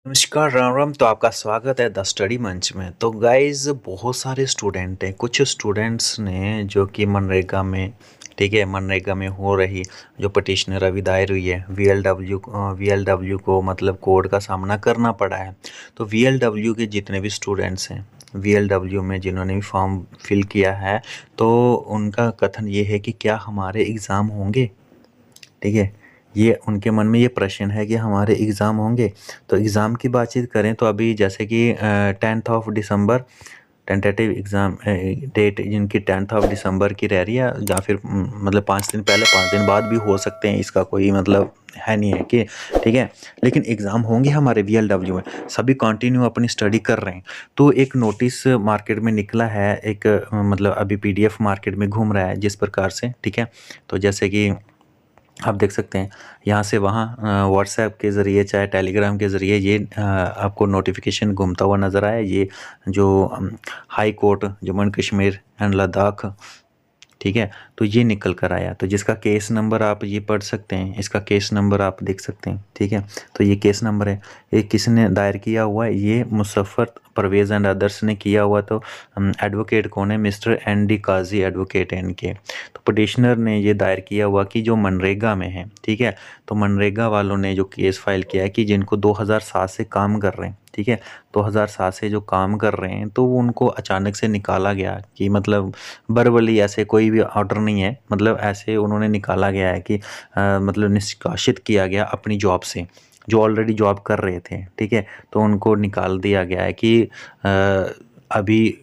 नमस्कार, राम राम। तो आपका स्वागत है द स्टडी मंच में। तो गाइज़ बहुत सारे स्टूडेंट हैं, कुछ स्टूडेंट्स ने जो कि मनरेगा में, ठीक है, मनरेगा में हो रही जो पटिशनर अभी दायर हुई है वीएलडब्ल्यू को मतलब कोड का सामना करना पड़ा है। तो वीएलडब्ल्यू के जितने भी स्टूडेंट्स हैं, वीएलडब्ल्यू में जिन्होंने भी फॉर्म फिल किया है, तो उनका कथन ये है कि क्या हमारे एग्ज़ाम होंगे, ठीक है। ये उनके मन में ये प्रश्न है कि हमारे एग्ज़ाम होंगे। तो एग्ज़ाम की बातचीत करें तो अभी जैसे कि 10th of December tentative exam date जिनकी 10th ऑफ दिसंबर की रह रही है, या फिर मतलब 5 दिन पहले 5 दिन बाद भी हो सकते हैं, इसका कोई मतलब है नहीं है कि, ठीक है। लेकिन एग्ज़ाम होंगे हमारे वीएलडब्ल्यू में, सभी कंटिन्यू अपनी स्टडी कर रहे हैं। तो एक नोटिस मार्केट में निकला है, एक मतलब अभी पीडीएफ मार्केट में घूम रहा है जिस प्रकार से, ठीक है। तो जैसे कि आप देख सकते हैं यहाँ से वहाँ व्हाट्सएप के ज़रिए चाहे टेलीग्राम के ज़रिए ये आपको नोटिफिकेशन घूमता हुआ नज़र आया। ये जो high court Jammu Kashmir and Ladakh, ठीक है, तो ये निकल कर आया। तो जिसका केस नंबर आप ये पढ़ सकते हैं, इसका केस नंबर आप देख सकते हैं, ठीक है। तो ये केस नंबर है, ये किसने दायर किया हुआ है, ये मुजफ्फर परवेज़ एंड अदर्स ने किया हुआ। तो एडवोकेट कौन है, मिस्टर एन डी काजी एडवोकेट एन के। तो पटिशनर ने ये दायर किया हुआ कि जो मनरेगा में है, ठीक है, तो मनरेगा वालों ने जो केस फाइल किया है कि जिनको 2007 से काम कर रहे हैं, ठीक है, 2007 से जो काम कर रहे हैं, तो वो उनको अचानक से निकाला गया कि मतलब बर्बली ऐसे कोई भी ऑर्डर नहीं है, मतलब ऐसे उन्होंने निकाला गया है कि मतलब निष्कासित किया गया अपनी जॉब से, जो ऑलरेडी जॉब कर रहे थे, ठीक है। तो उनको निकाल दिया गया है कि अभी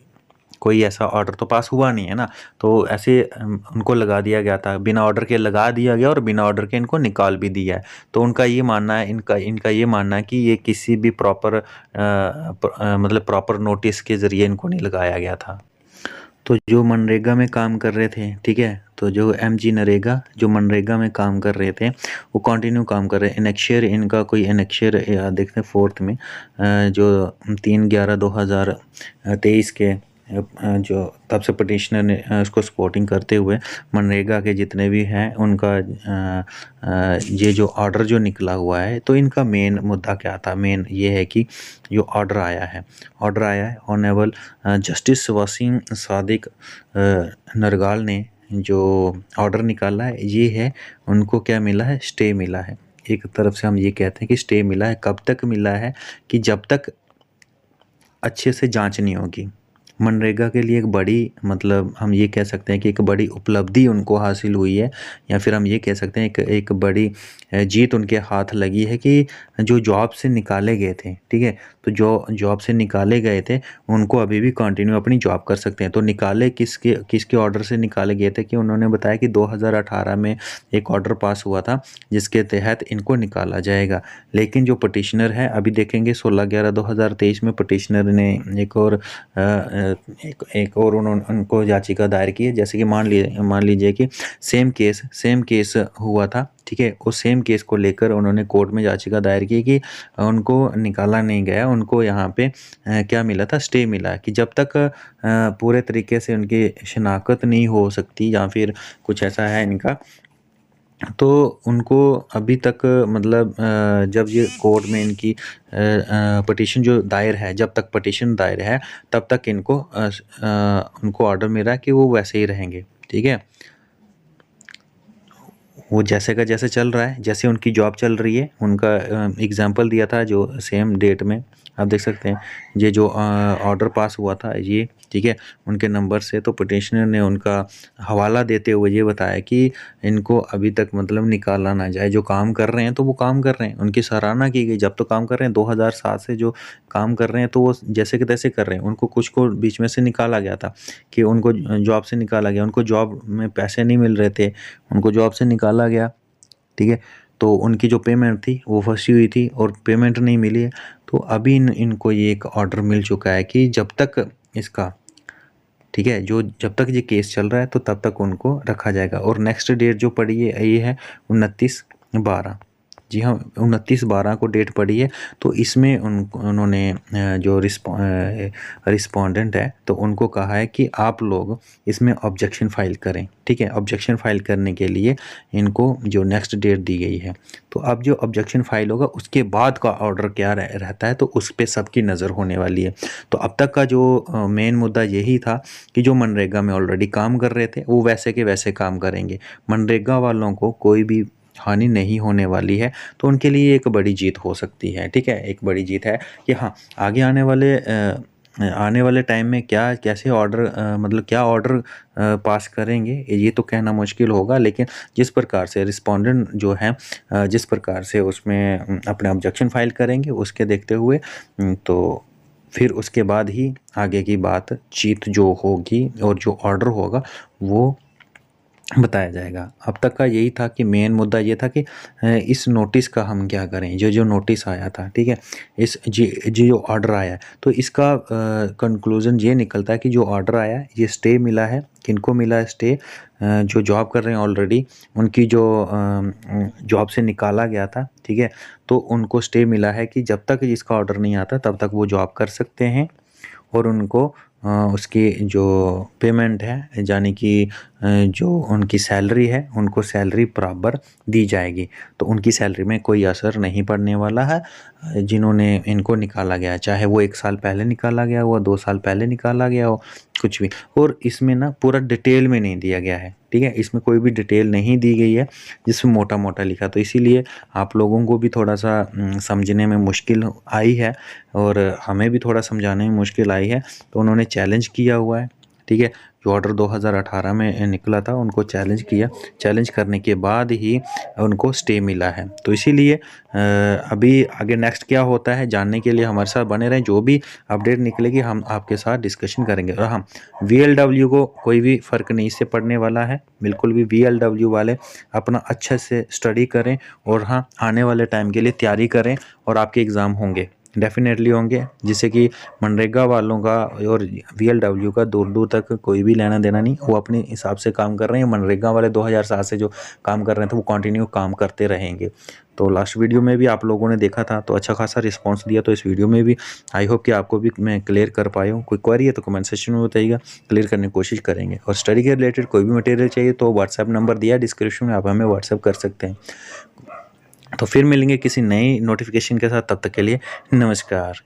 कोई ऐसा ऑर्डर तो पास हुआ नहीं है ना, तो ऐसे उनको लगा दिया गया था, बिना ऑर्डर के लगा दिया गया और बिना ऑर्डर के इनको निकाल भी दिया है। तो उनका ये मानना है, इनका ये मानना है कि ये किसी भी प्रॉपर मतलब प्रॉपर नोटिस के ज़रिए इनको नहीं लगाया गया था। तो जो मनरेगा में काम कर रहे थे, ठीक है, तो जो एमजी नरेगा जो मनरेगा में काम कर रहे थे वो कंटिन्यू काम कर रहे हैं। इनेक्शियर इनका कोई इनेक्शियर देखते हैं 4th में जो 3/11/2023 के जो तब से पटिशनर ने उसको सपोर्टिंग करते हुए मनरेगा के जितने भी हैं उनका ये जो ऑर्डर जो निकला हुआ है, तो इनका मेन मुद्दा क्या था, मेन ये है कि जो ऑर्डर आया है ऑनरेबल जस्टिस वसीम सादिक नरगाल ने जो ऑर्डर निकाला है, ये है उनको क्या मिला है, स्टे मिला है। एक तरफ से हम ये कहते हैं कि स्टे मिला है, कब तक मिला है कि जब तक अच्छे से जांच नहीं होगी। मनरेगा के लिए एक बड़ी मतलब हम ये कह सकते हैं कि एक बड़ी उपलब्धि उनको हासिल हुई है, या फिर हम ये कह सकते हैं एक बड़ी जीत उनके हाथ लगी है कि जो जॉब से निकाले गए थे, ठीक है, तो जो जॉब से निकाले गए थे उनको अभी भी कंटिन्यू अपनी जॉब कर सकते हैं। तो निकाले किसके ऑर्डर से निकाले गए थे कि उन्होंने बताया कि 2018 में एक ऑर्डर पास हुआ था जिसके तहत इनको निकाला जाएगा। लेकिन जो पटिशनर है, अभी देखेंगे 16/11/2023 में पटिशनर ने एक और उनको याचिका दायर की है। जैसे कि मान लीजिए कि सेम केस हुआ था, ठीक है, उस सेम केस को लेकर उन्होंने कोर्ट में याचिका दायर की कि उनको निकाला नहीं गया, उनको यहाँ पे क्या मिला था, स्टे मिला कि जब तक पूरे तरीके से उनकी शिनाख्त नहीं हो सकती या फिर कुछ ऐसा है इनका, तो उनको अभी तक मतलब जब ये कोर्ट में इनकी पटिशन जो दायर है, जब तक पटिशन दायर है तब तक इनको उनको ऑर्डर मिला है कि वो वैसे ही रहेंगे, ठीक है। वो जैसे का जैसे चल रहा है, जैसे उनकी जॉब चल रही है, उनका एग्जाम्पल दिया था जो सेम डेट में आप देख सकते हैं, ये जो ऑर्डर पास हुआ था ये, ठीक है, उनके नंबर से। तो पटिशनर ने उनका हवाला देते हुए ये बताया कि इनको अभी तक मतलब निकाला ना जाए, जो काम कर रहे हैं तो वो काम कर रहे हैं, उनकी सराहना की गई। जब तो काम कर रहे हैं 2007 से जो काम कर रहे हैं, तो वो जैसे कि तैसे कर रहे हैं। उनको कुछ को बीच में से निकाला गया था कि उनको जॉब से निकाला गया, उनको जॉब में पैसे नहीं मिल रहे थे, उनको जॉब से निकाला गया, ठीक है। तो उनकी जो पेमेंट थी वो फंसी हुई थी और पेमेंट नहीं मिली है। तो अभी इनको ये एक ऑर्डर मिल चुका है कि जब तक इसका, ठीक है, जो जब तक ये केस चल रहा है तो तब तक उनको रखा जाएगा। और नेक्स्ट डेट जो पड़ी है ये है 29/12, जी हाँ, 29/12 को डेट पड़ी है। तो इसमें उन्होंने जो रिस्पोंडेंट है तो उनको कहा है कि आप लोग इसमें ऑब्जेक्शन फ़ाइल करें, ठीक है। ऑब्जेक्शन फ़ाइल करने के लिए इनको जो नेक्स्ट डेट दी गई है, तो अब जो ऑब्जेक्शन फ़ाइल होगा उसके बाद का ऑर्डर क्या रहता है, तो उस पे सबकी नज़र होने वाली है। तो अब तक का जो मेन मुद्दा यही था कि जो मनरेगा में ऑलरेडी काम कर रहे थे वो वैसे के वैसे काम करेंगे, मनरेगा वालों को कोई भी हानि नहीं होने वाली है। तो उनके लिए एक बड़ी जीत हो सकती है, ठीक है। एक बड़ी जीत है कि हाँ, आगे आने वाले टाइम में क्या कैसे ऑर्डर मतलब क्या ऑर्डर पास करेंगे ये तो कहना मुश्किल होगा, लेकिन जिस प्रकार से रिस्पोंडेंट जो है जिस प्रकार से उसमें अपने ऑब्जेक्शन फाइल करेंगे उसके देखते हुए तो फिर उसके बाद ही आगे की बातचीत जो होगी और जो ऑर्डर होगा वो बताया जाएगा। अब तक का यही था कि मेन मुद्दा ये था कि इस नोटिस का हम क्या करें, जो नोटिस आया था, ठीक है, इस जो ऑर्डर आया है, तो इसका कंक्लूज़न ये निकलता है कि जो ऑर्डर आया है ये स्टे मिला है। किनको मिला है स्टे? जो जॉब कर रहे हैं ऑलरेडी, उनकी जो जॉब से निकाला गया था, ठीक है, तो उनको स्टे मिला है कि जब तक इसका ऑर्डर नहीं आता तब तक वो जॉब कर सकते हैं और उनको उसकी जो पेमेंट है यानी कि जो उनकी सैलरी है उनको सैलरी बराबर दी जाएगी। तो उनकी सैलरी में कोई असर नहीं पड़ने वाला है जिन्होंने इनको निकाला गया, चाहे वो 1 साल पहले निकाला गया हो, 2 साल पहले निकाला गया हो, कुछ भी। और इसमें ना पूरा डिटेल में नहीं दिया गया है, ठीक है, इसमें कोई भी डिटेल नहीं दी गई है जिसमें मोटा मोटा लिखा। तो इसीलिए आप लोगों को भी थोड़ा सा समझने में मुश्किल आई है और हमें भी थोड़ा समझाने में मुश्किल आई है। तो उन्होंने चैलेंज किया हुआ है, ठीक है, जो ऑर्डर 2018 में निकला था उनको चैलेंज किया, चैलेंज करने के बाद ही उनको स्टे मिला है। तो इसीलिए अभी आगे नेक्स्ट क्या होता है जानने के लिए हमारे साथ बने रहें, जो भी अपडेट निकलेगी हम आपके साथ डिस्कशन करेंगे। और हाँ, VLW को कोई भी फ़र्क नहीं इससे पड़ने वाला है, बिल्कुल भी। VLW वाले अपना अच्छे से स्टडी करें और हाँ, आने वाले टाइम के लिए तैयारी करें और आपके एग्ज़ाम होंगे, डेफिनेटली होंगे, जिससे कि मनरेगा वालों का और VLW का दूर दूर तक कोई भी लेना देना नहीं। वो अपने हिसाब से काम कर रहे हैं। मनरेगा वाले 2007 से जो काम कर रहे थे वो कंटिन्यू काम करते रहेंगे। तो लास्ट वीडियो में भी आप लोगों ने देखा था तो अच्छा खासा रिस्पांस दिया, तो इस वीडियो में भी आई होप कि आपको भी मैं क्लियर कर पाया हूँ। कोई क्वेरी है तो कमेंट सेक्शन में बताइएगा, क्लियर करने की कोशिश करेंगे। और स्टडी के रिलेटेड कोई भी मटेरियल चाहिए तो व्हाट्सएप नंबर दिया डिस्क्रिप्शन में, आप हमें व्हाट्सएप कर सकते हैं। तो फिर मिलेंगे किसी नई नोटिफिकेशन के साथ, तब तक के लिए नमस्कार।